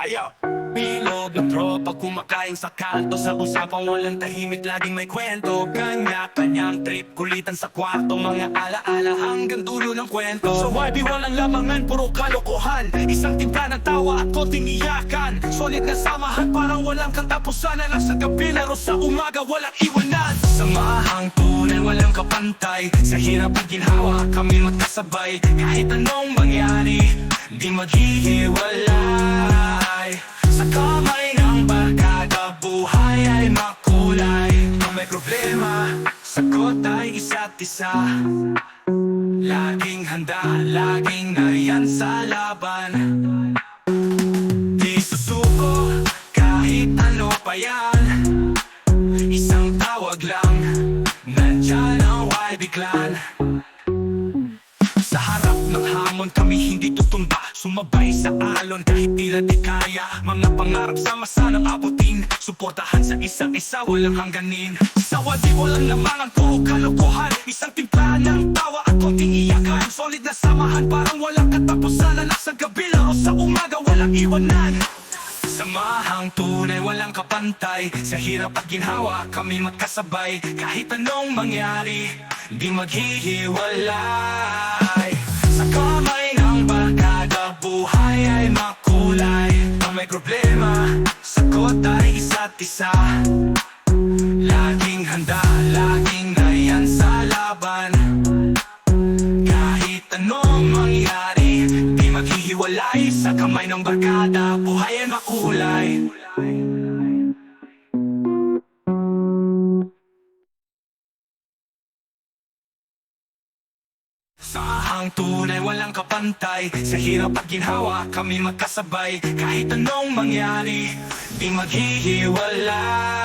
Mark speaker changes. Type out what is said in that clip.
Speaker 1: Ayo! Bilog ng tropa kumakain sa kalto. Sa usapang walang tahimik, laging may kwento. Kanya-kanyang trip, kulitan sa kwarto. Mga alaala hanggang dulo ng kwento. Sa YB walang lamangan, puro kalokohan. Isang timpla ng tawa at konting iyakan. Solid na samahan, parang walang katapusan. Alas sa gabi, laro sa umaga, walang iwanan. Samahang tunay, walang kapantay. Sa hirap at ginhawa, kami magkasabay. Kahit anong mangyari, di maghihiwalay. Sa kamay ng barkada, buhay ay makulay. Kung may problema, sagot ay isa't isa. Laging handa, laging nariyan sa laban. Di susuko, kahit ano pa yan. Isang tawag lang, nandyan ang YB Clan. Sa harap ng hamon kami hindi tutumba. Sumabay sa alon kahit tila di kaya. Mga pangarap sama-sama nang abutin. Suportahan sa isa't isa, walang hangganin. Sa wadi walang lamangan, puro kalokohan. Isang timpla ng tawa at konting iyakan. Solid na samahan, parang walang katapusan. Alas sa gabi, laro sa umaga, walang iwanan. Samahang tunay, walang kapantay. Sa hirap at ginhawa, kami magkasabay. Kahit anong mangyari, di maghihiwalay. Sa kamay ng barkada, buhay ay makulay. Kung may problema, sagot ay isa't isa. Laging handa, laging nariyan sa laban. Kahit anong mangyari, di maghihiwalay. Sa kamay ng barkada, buhay ay makulay. Samahang tunay, walang kapantay. Sa hirap at ginhawa, kami magkasabay. Kahit anong mangyari, di maghihiwalay.